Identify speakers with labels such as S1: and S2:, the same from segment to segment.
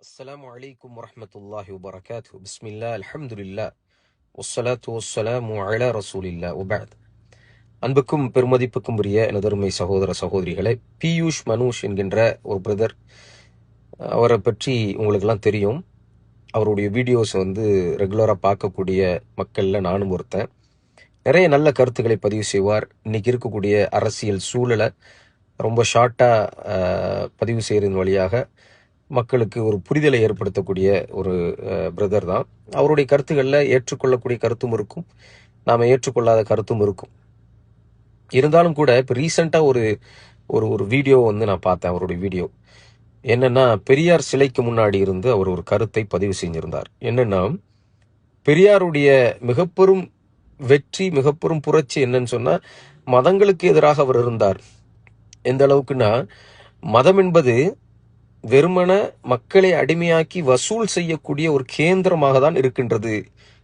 S1: السلام عليكم ورحمة الله وبركاته بسم الله الحمد لله والصلاة والسلام على رسول الله وبعد அன்புக்கும் பெருமதிப்புக்கும் உரிய எனதருமை சகோதர சகோதரிகளை பியூஷ் மனுஷ் என்கின்ற ஒரு பிரதர், அவரை பற்றி உங்களுக்கெல்லாம் தெரியும். அவருடைய வீடியோஸ் ரெகுலராக பார்க்கக்கூடிய மக்களில் நானும் ஒருத்தன். நிறைய நல்ல கருத்துக்களை பதிவு செய்வார். இன்னைக்கு இருக்கக்கூடிய அரசியல் சூழலை ரொம்ப ஷார்ட்டாக பதிவு செய்கிறதன் வழியாக மக்களுக்கு ஒரு புரிதலை ஏற்படுத்தக்கூடிய ஒரு பிரதர் தான். அவருடைய கருத்துக்களில் ஏற்றுக்கொள்ளக்கூடிய கருத்தும் இருக்கும், நாம் ஏற்றுக்கொள்ளாத கருத்தும் இருக்கும். இருந்தாலும் கூட இப்போ ரீசெண்டாக ஒரு ஒரு வீடியோ நான் பார்த்தேன். அவருடைய வீடியோ என்னன்னா, பெரியார் சிலைக்கு முன்னாடி இருந்து அவர் ஒரு கருத்தை பதிவு செஞ்சிருந்தார். என்னன்னா, பெரியாருடைய மிகப்பெரும் வெற்றி, மிகப்பெரும் புரட்சி என்னன்னு சொன்னால், மதங்களுக்கு எதிராக அவர் இருந்தார். எந்த அளவுக்குன்னா, மதம் என்பது வெறுமன மக்களை அடிமையாக்கி வசூல் செய்யக்கூடிய ஒரு கேந்திரமாக தான் இருக்கின்றது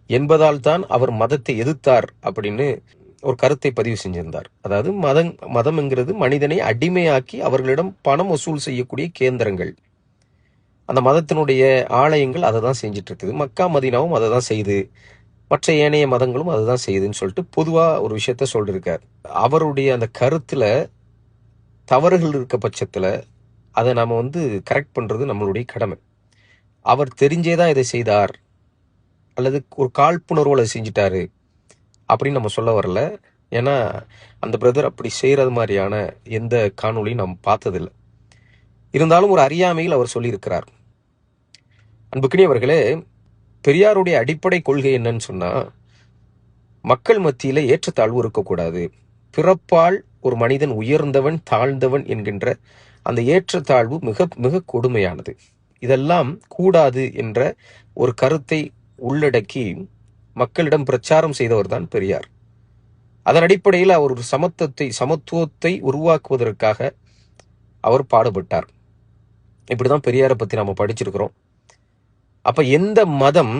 S1: என்பதால் தான் அவர் மதத்தை எதிர்த்தார் அப்படின்னு ஒரு கருத்தை பதிவு செஞ்சிருந்தார். அதாவது மதம் என்கிறது மனிதனை அடிமையாக்கி அவர்களிடம் பணம் வசூல் செய்யக்கூடிய கேந்திரங்கள். அந்த மதத்தினுடைய ஆலயங்கள் அதை தான் செஞ்சிட்டு இருக்குது. மக்கா மதீனாவும் அதை தான் செய்யுது, மற்ற ஏனைய மதங்களும் அதை தான் செய்யுதுன்னு சொல்லிட்டு பொதுவாக ஒரு விஷயத்த சொல்லியிருக்கார். அவருடைய அந்த கருத்துல தவறுகள் இருக்க பட்சத்துல அதை நாம் கரெக்ட் பண்ணுறது நம்மளுடைய கடமை. அவர் தெரிஞ்சே தான் இதை செய்தார் அல்லது ஒரு காழ்ப்புணர்வோடு அதை செஞ்சிட்டாரு அப்படின்னு நம்ம சொல்ல வரல. ஏன்னா அந்த பிரதர் அப்படி செய்கிறது மாதிரியான எந்த காணொலியும் நாம் பார்த்ததில்லை. இருந்தாலும் ஒரு அறியாமையில் அவர் சொல்லியிருக்கிறார். அன்புக்கினியவர்களே, பெரியாருடைய அடிப்படை கொள்கை என்னன்னு சொன்னால், மக்கள் மத்தியில் ஏற்றத்தாழ்வு இருக்கக்கூடாது. பிறப்பால் ஒரு மனிதன் உயர்ந்தவன் தாழ்ந்தவன் என்கின்ற அந்த ஏற்றத்தாழ்வு மிக மிக கொடுமையானது. இதெல்லாம் கூடாது என்ற ஒரு கருத்தை உள்ளடக்கி மக்களிடம் பிரச்சாரம் செய்தவர் தான் பெரியார். அதன் அடிப்படையில் அவர் ஒரு சமத்துவத்தை உருவாக்குவதற்காக அவர் பாடுபட்டார். இப்படிதான் பெரியாரை பத்தி நாம படிச்சிருக்கிறோம். அப்ப எந்த மதம்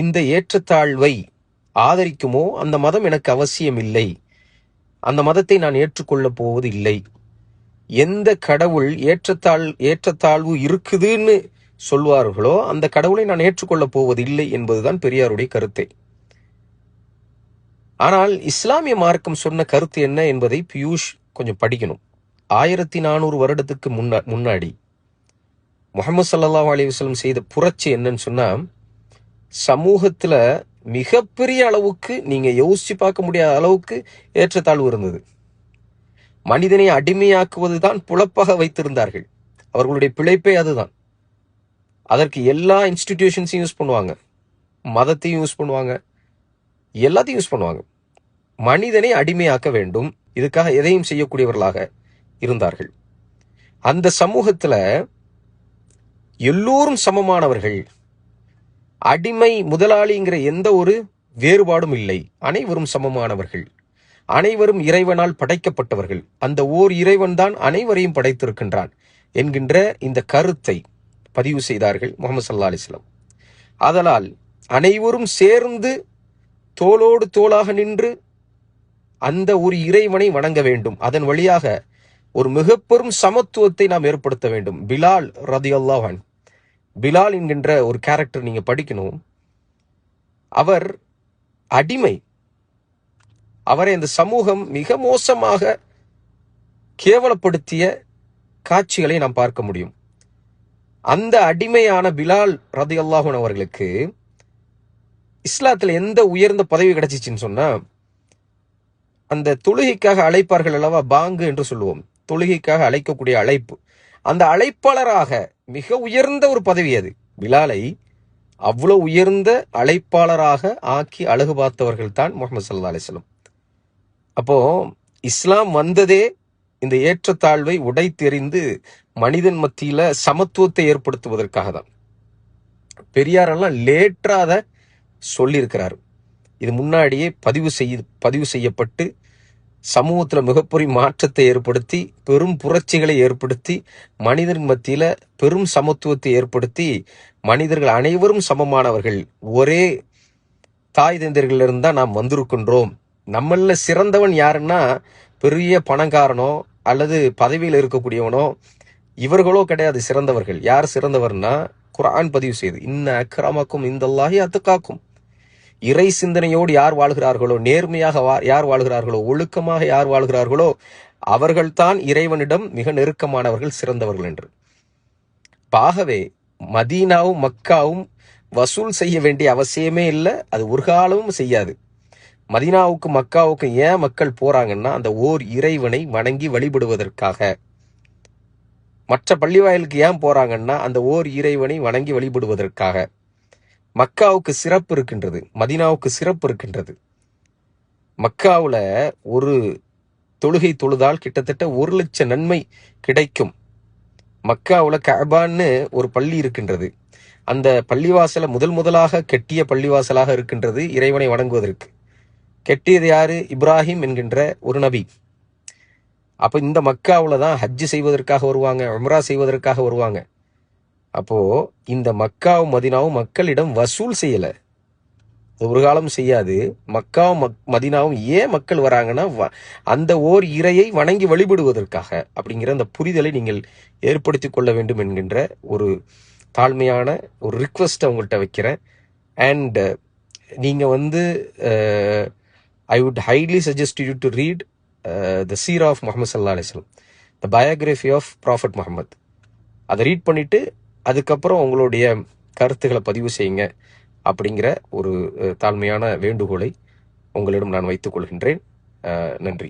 S1: இந்த ஏற்றத்தாழ்வை ஆதரிக்குமோ அந்த மதம் எனக்கு அவசியம் இல்லை, அந்த மதத்தை நான் ஏற்றுக்கொள்ள போவது இல்லை. எந்த கடவுள் ஏற்றத்தாழ்வு இருக்குதுன்னு சொல்வார்களோ அந்த கடவுளை நான் ஏற்றுக்கொள்ள போவது இல்லை என்பதுதான் பெரியாருடைய கருத்தை. ஆனால் இஸ்லாமிய மார்க்கம் சொன்ன கருத்து என்ன என்பதை பியூஷ் கொஞ்சம் படிக்கணும். 1400 வருடத்துக்கு முன்னாடி முஹம்மது ஸல்லல்லாஹு அலைஹி வஸல்லம் செய்த புரட்சி என்னன்னு சொன்னா, சமூகத்துல மிகப்பெரிய அளவுக்கு நீங்க யோசிச்சு பார்க்க முடியாத அளவுக்கு ஏற்றத்தாழ்வு இருந்தது. மனிதனை அடிமையாக்குவதுதான் புலப்பாக வைத்திருந்தார்கள். அவர்களுடைய பிழைப்பே அதுதான். அதற்கு எல்லா இன்ஸ்டிடியூஷன்ஸையும் யூஸ் பண்ணுவாங்க, மதத்தையும் யூஸ் பண்ணுவாங்க, எல்லாத்தையும் யூஸ் பண்ணுவாங்க. மனிதனை அடிமையாக்க வேண்டும், இதுக்காக எதையும் செய்யக்கூடியவர்களாக இருந்தார்கள். அந்த சமூகத்துல எல்லோரும் சமமானவர்கள். அடிமை முதலாளிங்கிற எந்த ஒரு வேறுபாடும் இல்லை, அனைவரும் சமமானவர்கள், அனைவரும் இறைவனால் படைக்கப்பட்டவர்கள், அந்த ஓர் இறைவன் தான் அனைவரையும் படைத்திருக்கின்றான் என்கின்ற இந்த கருத்தை பதிவு செய்தார்கள் முஹம்மது ஸல்லல்லாஹு அலைஹி வஸல்லம். ஆதலால் அனைவரும் சேர்ந்து தோளோடு தோளாக நின்று அந்த ஒரு இறைவனை வணங்க வேண்டும். அதன் வழியாக ஒரு மிக பெரும் சமத்துவத்தை நாம் ஏற்படுத்த வேண்டும். பிலால் ரலியல்லாஹு அன்ஹு, பிலால் என்கின்ற ஒரு கேரக்டர் நீங்க படிக்கணும். அவர் அடிமை. அவரை இந்த சமூகம் மிக மோசமாக கேவலப்படுத்திய காட்சிகளை நாம் பார்க்க முடியும். அந்த அடிமையான பிலால் ரலியல்லாஹு அன்ஹு அவர்களுக்கு இஸ்லாத்துல எந்த உயர்ந்த பதவி கிடைச்சிச்சுன்னு சொன்னா, அந்த தொழுகைக்காக அழைப்பார்கள் அல்லவா, பாங்கு என்று சொல்லுவோம், தொழுகைக்காக அழைக்கக்கூடிய அழைப்பு, அந்த அழைப்பாளராக மிக உயர்ந்த ஒரு பதவி அது. பிலாலை அவ்வளவு உயர்ந்த அழைப்பாளராக ஆக்கி அழகு பார்த்தவர்கள் தான் முஹம்மது ஸல்லல்லாஹு அலைஹி வஸல்லம். அப்போ இஸ்லாம் வந்ததே இந்த ஏற்றத்தாழ்வை உடைத்தெறிந்து மனிதன் மத்தியில சமத்துவத்தை ஏற்படுத்துவதற்காக தான். பெரியாரெல்லாம் லேட்டாத சொல்லியிருக்கிறார். இது முன்னாடியே பதிவு செய்யப்பட்டு சமூகத்துல மிகப்பெரிய மாற்றத்தை ஏற்படுத்தி, பெரும் புரட்சிகளை ஏற்படுத்தி, மனிதன் மத்தியில பெரும் சமத்துவத்தை ஏற்படுத்தி, மனிதர்கள் அனைவரும் சமமானவர்கள், ஒரே தாய் தந்தையர்களிலிருந்து தான் நாம் வந்திருக்கின்றோம், நம்மள சிறந்தவன் யாருன்னா பெரிய பணக்காரனோ அல்லது பதவியில் இருக்கக்கூடியவனோ இவர்களோ கிடையாது சிறந்தவர்கள். யார் சிறந்தவர்னா குர்ஆன் பதிவு செய்து இன்ன அக்ரமக்கும் இந்தல்லாஹி அத்துகாக்கும். இறை சிந்தனையோடு யார் வாழ்கிறார்களோ, நேர்மையாக யார் வாழ்கிறார்களோ, ஒழுக்கமாக யார் வாழ்கிறார்களோ அவர்கள்தான் இறைவனிடம் மிக நெருக்கமானவர்கள், சிறந்தவர்கள் என்று. ஆகவே மதீனாவும் மக்காவும் வசூல் செய்ய வேண்டிய அவசியமே இல்லை, அது ஒரு காலமும் செய்யாது. மதீனாவுக்கு மக்காவுக்கு ஏன் மக்கள் போறாங்கன்னா அந்த ஓர் இறைவனை வணங்கி வழிபடுவதற்காக. மற்ற பள்ளிவாயலுக்கு ஏன் போறாங்கன்னா அந்த ஓர் இறைவனை வணங்கி வழிபடுவதற்காக. மக்காவுக்கு சிறப்பு இருக்கின்றது, மதீனாவுக்கு சிறப்பு இருக்கின்றது. மக்காவுல ஒரு தொழுகை தொழுதால் கிட்டத்தட்ட 1,00,000 நன்மை கிடைக்கும். மக்காவுல கஅபான்னு ஒரு பள்ளி இருக்கின்றது. அந்த பள்ளிவாசலை முதலாக கெட்டிய பள்ளிவாசலாக இருக்கின்றது இறைவனை வணங்குவதற்கு. கெட்டியது யாரு? இப்ராஹிம் என்கின்ற ஒரு நபி. அப்ப இந்த மக்காவுல தான் ஹஜ்ஜு செய்வதற்காக வருவாங்க, உம்ரா செய்வதற்காக வருவாங்க. அப்போ இந்த மக்காவும் மதீனாவும் மக்களிடம் வசூல் செய்யல, ஒரு காலம் செய்யாது. மக்காவும் மதீனாவும் ஏன் மக்கள் வராங்கன்னா அந்த ஓர் இறையை வணங்கி வழிபடுவதற்காக. அப்படிங்கிற அந்த புரிதலை நீங்கள் ஏற்படுத்தி கொள்ள வேண்டும் என்கின்ற ஒரு தாழ்மையான ஒரு ரிக்வெஸ்ட் அவங்கள்ட்ட வைக்கிறேன். அண்ட் நீங்க I would highly suggest you to read the சீரா ஆஃப் முஹம்மது ஸல்லல்லாஹு அலைஹி வஸல்லம், த பயோகிராஃபி ஆஃப் ப்ராஃபட் முஹம்மத். அதை ரீட் பண்ணிட்டு அதுக்கப்புறம் உங்களுடைய கருத்துக்களை பதிவு செய்யுங்க அப்படிங்கிற ஒரு தாழ்மையான வேண்டுகோளை உங்களிடம் நான் வைத்துக் கொள்கின்றேன். நன்றி.